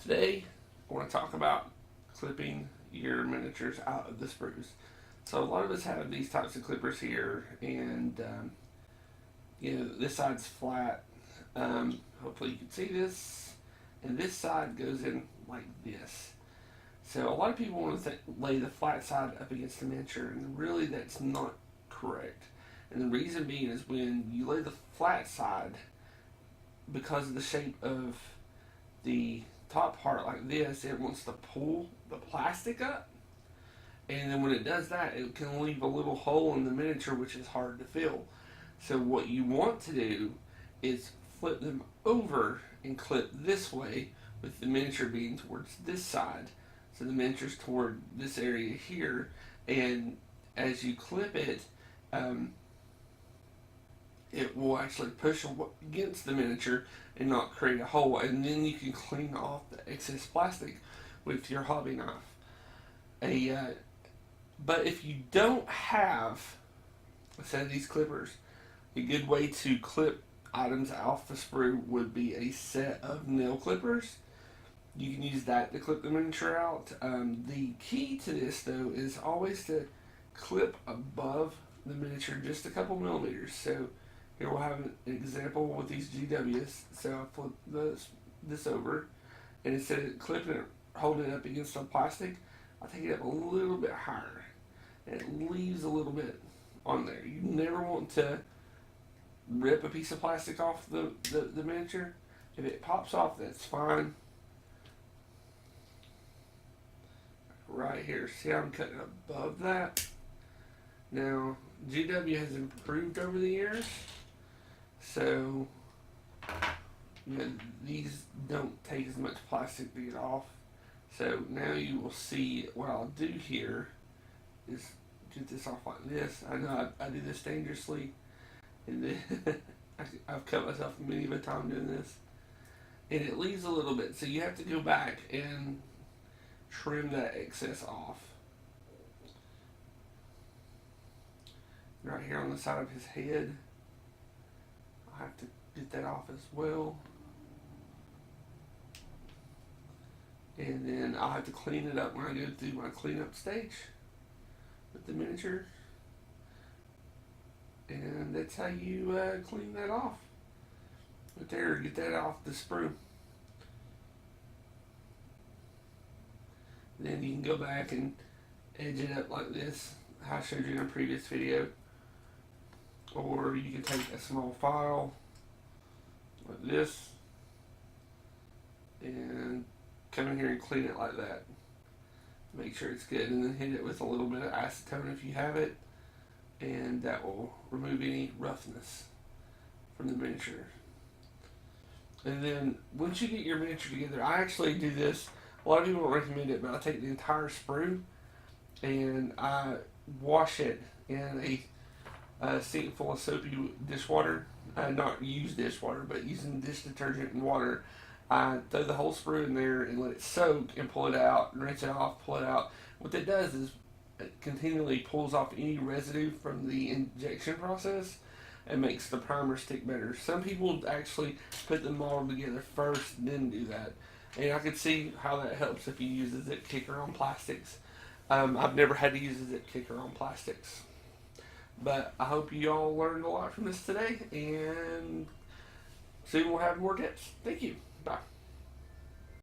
Today, I want to talk about clipping your miniatures out of the sprues. So a lot of us have these types of clippers here, and this side's flat. Hopefully you can see this, and this side goes in like this. So a lot of people want to lay the flat side up against the miniature, and really that's not correct. And the reason being is when you lay the flat side, because of the shape of the top part like this, it wants to pull the plastic up, and then when it does that, it can leave a little hole in the miniature, which is hard to fill. So what you want to do is flip them over and clip this way, with the miniature being towards this side. So the miniature's toward this area here, and as you clip it, it will actually push against the miniature and not create a hole, and then you can clean off the excess plastic with your hobby knife. But if you don't have a set of these clippers, a good way to clip items off the sprue would be a set of nail clippers. You can use that to clip the miniature out. The key to this, though, is always to clip above the miniature just a couple millimeters. So here we'll have an example with these GWs. So I flip this over, and instead of clipping it, holding it up against the plastic, I take it up a little bit higher, and it leaves a little bit on there. You never want to rip a piece of plastic off the miniature. If it pops off, that's fine. Right here, see how I'm cutting above that? Now, GW has improved over the years, so these don't take as much plastic to get off. So now you will see what I'll do here is get this off like this. I know I do this dangerously, and then I've cut myself many of a time doing this, and it leaves a little bit, so you have to go back and trim that excess off. Right here on the side of his head, I have to get that off as well. And then I'll have to clean it up when I go through my cleanup stage with the miniature. And that's how you clean that off. Right there, get that off the sprue. Then you can go back and edge it up like this, how I showed you in a previous video. Or you can take a small file like this and come in here and clean it like that. Make sure it's good, and then hit it with a little bit of acetone if you have it, and that will remove any roughness from the miniature. And then once you get your miniature together, I actually do this. A lot of people don't recommend it, but I take the entire sprue and I wash it in a sink full of soapy dishwater. Not used dishwater, but using dish detergent and water. I throw the whole sprue in there and let it soak and pull it out, rinse it off, pull it out. What that does is it continually pulls off any residue from the injection process and makes the primer stick better. Some people actually put them all together first, then do that. And I can see how that helps if you use a zip kicker on plastics. I've never had to use a zip kicker on plastics. But I hope you all learned a lot from this today, and soon we'll have more tips. Thank you. Bye.